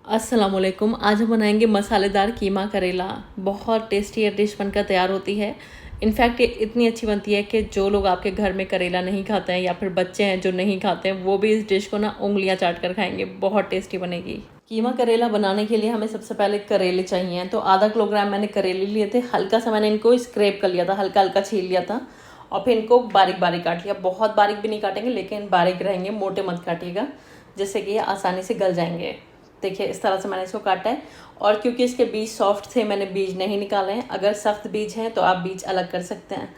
अस्सलामुअलैकुम। आज हम बनाएंगे मसालेदार कीमा करेला। बहुत टेस्टी ये डिश बनकर तैयार होती है। इनफैक्ट ये इतनी अच्छी बनती है कि जो लोग आपके घर में करेला नहीं खाते हैं या फिर बच्चे हैं जो नहीं खाते हैं वो भी इस डिश को ना उंगलियां चाट कर खाएंगे। बहुत टेस्टी बनेगी। कीमा करेला बनाने के लिए हमें सबसे पहले करेले चाहिए। तो आधा किलोग्राम मैंने करेले लिए थे। हल्का सा मैंने इनको स्क्रैप कर लिया था, हल्का हल्का छील लिया था और फिर इनको बारीक बारीक काट लिया। बहुत बारीक भी नहीं काटेंगे लेकिन बारीक रहेंगे, मोटे मत काटिएगा जिससे कि ये आसानी से गल जाएंगे। देखिए इस तरह से मैंने इसको काटा है। और क्योंकि इसके बीज सॉफ्ट थे मैंने बीज नहीं निकाले हैं। अगर सख्त बीज हैं तो आप बीज अलग कर सकते हैं।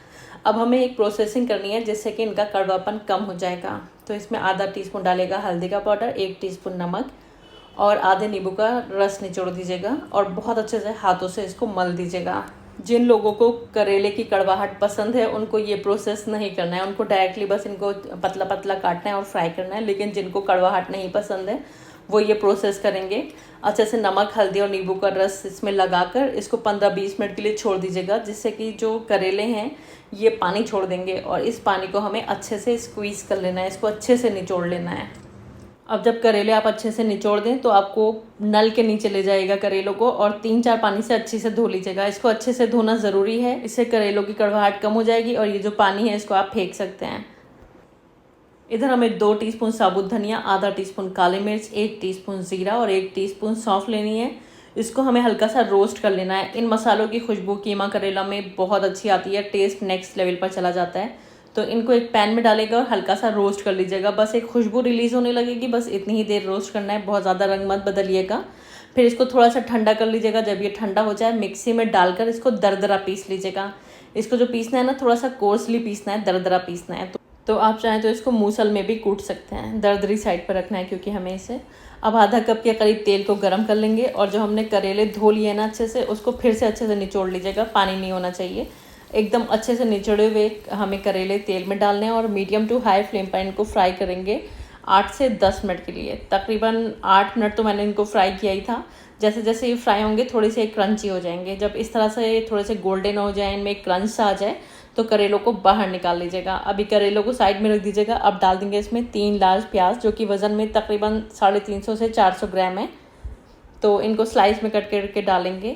अब हमें एक प्रोसेसिंग करनी है जिससे कि इनका कड़वापन कम हो जाएगा। तो इसमें आधा टीस्पून डालेगा हल्दी का पाउडर, 1 टीस्पून नमक और आधे नींबू का रस निचोड़ दीजिएगा और बहुत अच्छे से हाथों से इसको मल दीजिएगा। जिन लोगों को करेले की कड़वाहट पसंद है उनको ये प्रोसेस नहीं करना है, उनको डायरेक्टली बस इनको पतला पतला काटना है और फ्राई करना है। लेकिन जिनको कड़वाहट नहीं पसंद है वो ये प्रोसेस करेंगे। अच्छे से नमक, हल्दी और नींबू का रस इसमें लगाकर इसको 15-20 मिनट के लिए छोड़ दीजिएगा, जिससे कि जो करेले हैं ये पानी छोड़ देंगे और इस पानी को हमें अच्छे से स्क्वीज़ कर लेना है, इसको अच्छे से निचोड़ लेना है। अब जब करेले आप अच्छे से निचोड़ दें तो आपको नल के नीचे ले जाइएगा करेलों को और 3-4 पानी से अच्छे से धो लीजिएगा। इसको अच्छे से धोना ज़रूरी है, इससे करेलों की कड़वाहट कम हो जाएगी और ये जो पानी है इसको आप फेंक सकते हैं। इधर हमें 2 टीस्पून साबुत धनिया, आधा टीस्पून काली मिर्च, 1 टीस्पून ज़ीरा और 1 टीस्पून सौंफ लेनी है। इसको हमें हल्का सा रोस्ट कर लेना है। इन मसालों की खुशबू कीमा करेला में बहुत अच्छी आती है, टेस्ट नेक्स्ट लेवल पर चला जाता है। तो इनको एक पैन में डालेगा और हल्का सा रोस्ट कर लीजिएगा। बस एक खुशबू रिलीज़ होने लगेगी, बस इतनी ही देर रोस्ट करना है, बहुत ज़्यादा रंग मत बदलिएगा। फिर इसको थोड़ा सा ठंडा कर लीजिएगा। जब ये ठंडा हो जाए मिक्सी में डालकर इसको दरदरा पीस लीजिएगा। इसको जो पीसना है ना थोड़ा सा कोर्सली पीसना है, दरदरा पीसना है। तो आप चाहें तो इसको मूसल में भी कूट सकते हैं। दरदरी साइड पर रखना है क्योंकि हमें इसे। अब आधा कप के करीब तेल को गर्म कर लेंगे और जो हमने करेले धो लिए ना अच्छे से उसको फिर से अच्छे से निचोड़ लीजिएगा। पानी नहीं होना चाहिए, एकदम अच्छे से निचोड़े हुए हमें करेले तेल में डालने हैं और मीडियम टू हाई फ्लेम पर इनको फ्राई करेंगे 8 से 10 मिनट के लिए। तकरीबन 8 मिनट तो मैंने इनको फ्राई किया ही था। जैसे जैसे ये फ्राई होंगे थोड़े से क्रंची हो जाएंगे। जब इस तरह से थोड़े से गोल्डन हो जाए, इनमें क्रंच सा आ जाए तो करेलों को बाहर निकाल लीजिएगा। अभी करेलों को साइड में रख दीजिएगा। अब डाल देंगे इसमें 3 लार्ज प्याज जो कि वज़न में तकरीबन 350 से 400 ग्राम है। तो इनको स्लाइस में कट करके डालेंगे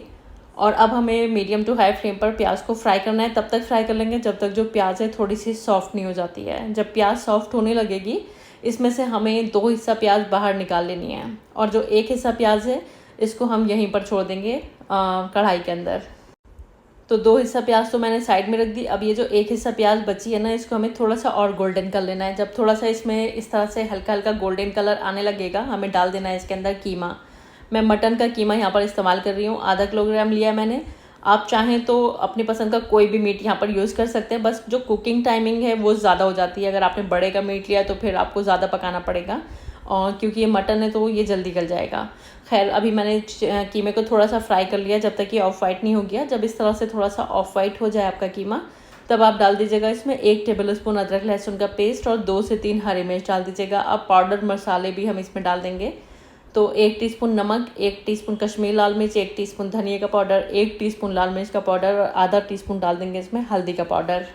और अब हमें मीडियम टू हाई फ्लेम पर प्याज को फ्राई करना है। तब तक फ्राई कर लेंगे जब तक जो प्याज है थोड़ी सी सॉफ्ट नहीं हो जाती है। जब प्याज सॉफ्ट होने लगेगी इसमें से हमें 2 हिस्सा प्याज बाहर निकाल लेनी है और जो 1 हिस्सा प्याज है इसको हम यहीं पर छोड़ देंगे कढ़ाई के अंदर। तो 2 हिस्सा प्याज तो मैंने साइड में रख दी। अब ये जो 1 हिस्सा प्याज बची है ना इसको हमें थोड़ा सा और गोल्डन कर लेना है। जब थोड़ा सा इसमें इस तरह से हल्का हल्का गोल्डन कलर आने लगेगा हमें डाल देना है इसके अंदर कीमा। मैं मटन का कीमा यहाँ पर इस्तेमाल कर रही हूँ, आधा किलोग्राम लिया है मैंने। आप चाहें तो अपनी पसंद का कोई भी मीट यहाँ पर यूज़ कर सकते हैं, बस जो कुकिंग टाइमिंग है वो ज़्यादा हो जाती है। अगर आपने बड़े का मीट लिया तो फिर आपको ज़्यादा पकाना पड़ेगा और क्योंकि ये मटन है तो ये जल्दी गल जाएगा। खैर अभी मैंने कीमे को थोड़ा सा फ्राई कर लिया जब तक ये ऑफ वाइट नहीं हो गया। जब इस तरह से थोड़ा सा ऑफ वाइट हो जाए आपका कीमा तब आप डाल दीजिएगा इसमें 1 टेबल स्पून अदरक लहसुन का पेस्ट और 2 से 3 हरी मिर्च डाल दीजिएगा। अब पाउडर मसाले भी हम इसमें डाल देंगे। तो 1 टीस्पून नमक, 1 टीस्पून कश्मीरी लाल मिर्च, 1 टीस्पून धनिया का पाउडर, 1 टीस्पून लाल मिर्च का पाउडर और आधा टीस्पून डाल देंगे इसमें हल्दी का पाउडर।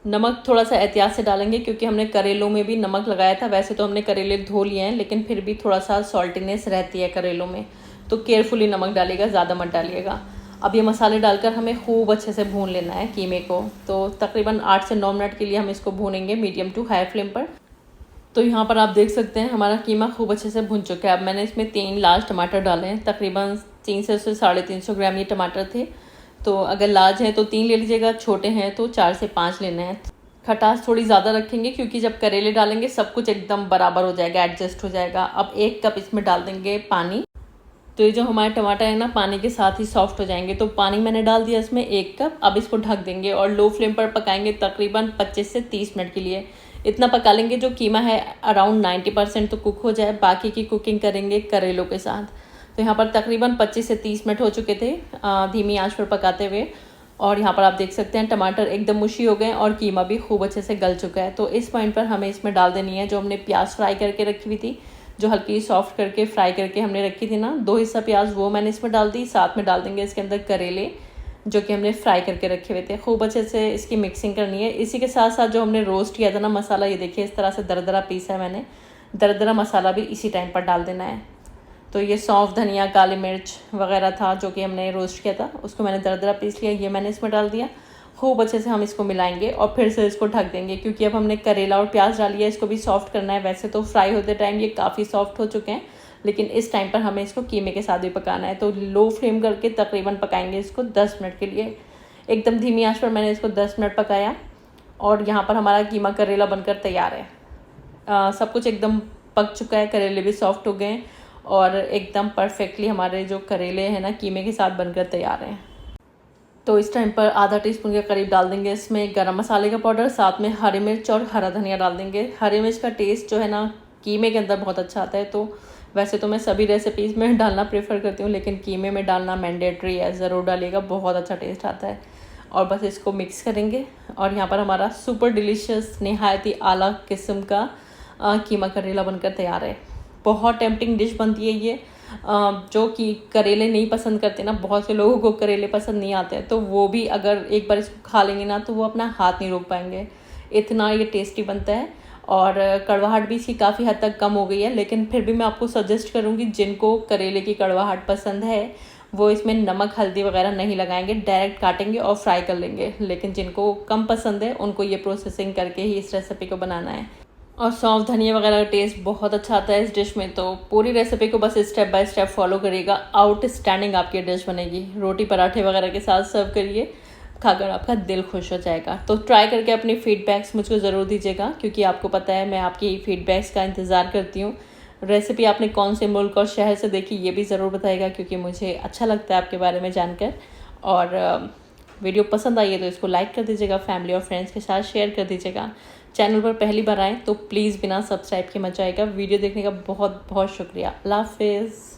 नमक थोड़ा सा एहतियात से डालेंगे क्योंकि हमने करेलों में भी नमक लगाया था। वैसे तो हमने करेले धो लिए हैं लेकिन फिर भी थोड़ा सा सॉल्टीनेस रहती है करेलों में, तो केयरफुली नमक डालिएगा, ज़्यादा मत डालिएगा। अब ये मसाले डालकर हमें खूब अच्छे से भून लेना है कीमे को। तो तकरीबन 8 से 9 मिनट के लिए हम इसको भूनेंगे मीडियम टू हाई फ्लेम पर। तो यहाँ पर आप देख सकते हैं हमारा कीमा खूब अच्छे से भुन चुका है। अब मैंने इसमें 3 लार्ज टमाटर डाले हैं, तकरीबन 300 से 350 ग्राम ये टमाटर थे। तो अगर लार्ज हैं तो 3 ले लीजिएगा, छोटे हैं तो 4 से 5 लेने हैं। खटास थोड़ी ज़्यादा रखेंगे क्योंकि जब करेले डालेंगे सब कुछ एकदम बराबर हो जाएगा, एडजस्ट हो जाएगा। अब 1 कप इसमें डाल देंगे पानी। तो ये जो हमारे टमाटर है ना पानी के साथ ही सॉफ्ट हो जाएंगे। तो पानी मैंने डाल दिया इसमें 1 कप। अब इसको ढक देंगे और लो फ्लेम पर पकाएंगे तकरीबन 25 से 30 मिनट के लिए। इतना पका लेंगे जो कीमा है अराउंड 90% तो कुक हो जाए, बाकी की कुकिंग करेंगे करेलों के साथ। तो यहाँ पर तकरीबन 25 से 30 मिनट हो चुके थे धीमी आंच पर पकाते हुए और यहाँ पर आप देख सकते हैं टमाटर एकदम मुशी हो गए और कीमा भी खूब अच्छे से गल चुका है। तो इस पॉइंट पर हमें इसमें डाल देनी है जो हमने प्याज फ्राई करके रखी हुई थी, जो हल्की सॉफ्ट करके फ्राई करके हमने रखी थी ना 2 हिस्सा प्याज, वो मैंने इसमें डाल दी। साथ में डाल देंगे इसके अंदर करेले जो कि हमने फ्राई करके रखे हुए थे। खूब अच्छे से इसकी मिक्सिंग करनी है। इसी के साथ साथ जो हमने रोस्ट किया था ना मसाला, ये देखिए इस तरह से दरदरा पीसा है मैंने, दरदरा मसाला भी इसी टाइम पर डाल देना है। तो ये सौंफ, धनिया, काली मिर्च वगैरह था जो कि हमने रोस्ट किया था, उसको मैंने दरदरा पीस लिया, ये मैंने इसमें डाल दिया। खूब अच्छे से हम इसको मिलाएंगे और फिर से इसको ढक देंगे, क्योंकि अब हमने करेला और प्याज डाली है, इसको भी सॉफ्ट करना है। वैसे तो फ्राई होते टाइम ये काफ़ी सॉफ्ट हो चुके हैं, लेकिन इस टाइम पर हमें इसको कीमे के साथ भी पकाना है। तो लो फ्लेम करके तकरीबन पकाएंगे इसको 10 मिनट के लिए। एकदम धीमी आंच पर मैंने इसको 10 मिनट पकाया और यहाँ पर हमारा कीमा करेला बनकर तैयार है। सब कुछ एकदम पक चुका है, करेले भी सॉफ्ट हो गए हैं और एकदम परफेक्टली हमारे जो करेले हैं ना कीमे के साथ बनकर तैयार हैं। तो इस टाइम पर आधा टीस्पून के करीब डाल देंगे इसमें गरम मसाले का पाउडर, साथ में हरी मिर्च और हरा धनिया डाल देंगे। हरी मिर्च का टेस्ट जो है ना कीमे के अंदर बहुत अच्छा आता है। तो वैसे तो मैं सभी रेसिपीज़ में डालना प्रेफर करती हूँ, लेकिन कीमे में डालना मैंडेटरी है, ज़रूर डालिएगा, बहुत अच्छा टेस्ट आता है। और बस इसको मिक्स करेंगे और यहाँ पर हमारा सुपर डिलीशियस, नहायत ही आला किस्म का कीमा करेला बनकर तैयार है। बहुत टेम्पटिंग डिश बनती है ये। जो कि करेले नहीं पसंद करते ना, बहुत से लोगों को करेले पसंद नहीं आते हैं, तो वो भी अगर एक बार इसको खा लेंगे ना तो वो अपना हाथ नहीं रोक पाएंगे, इतना ये टेस्टी बनता है। और कड़वाहट भी इसकी काफ़ी हद तक कम हो गई है, लेकिन फिर भी मैं आपको सजेस्ट करूँगी जिनको करेले की कड़वाहट पसंद है वो इसमें नमक हल्दी वगैरह नहीं लगाएंगे, डायरेक्ट काटेंगे और फ्राई कर लेंगे। लेकिन जिनको कम पसंद है उनको ये प्रोसेसिंग करके ही इस रेसिपी को बनाना है। और सौंफ धनिया वगैरह का टेस्ट बहुत अच्छा आता है इस डिश में। तो पूरी रेसिपी को बस स्टेप बाय स्टेप फॉलो करिएगा, आउटस्टैंडिंग आपकी डिश बनेगी। रोटी पराठे वगैरह के साथ सर्व करिए, खाकर आपका दिल खुश हो जाएगा। तो ट्राई करके अपनी फीडबैक्स मुझको ज़रूर दीजिएगा, क्योंकि आपको पता है मैं आपकी फीडबैक्स का इंतज़ार करती हूँ। रेसिपी आपने कौन से मुल्क और शहर से देखी ये भी ज़रूर बताइएगा, क्योंकि मुझे अच्छा लगता है आपके बारे में जानकर। और वीडियो पसंद आई है तो इसको लाइक कर दीजिएगा, फैमिली और फ्रेंड्स के साथ शेयर कर दीजिएगा। चैनल पर पहली बार आएँ तो प्लीज़ बिना सब्सक्राइब के मत जाइएगा। वीडियो देखने का बहुत बहुत शुक्रिया। अल्लाह हाफिज़।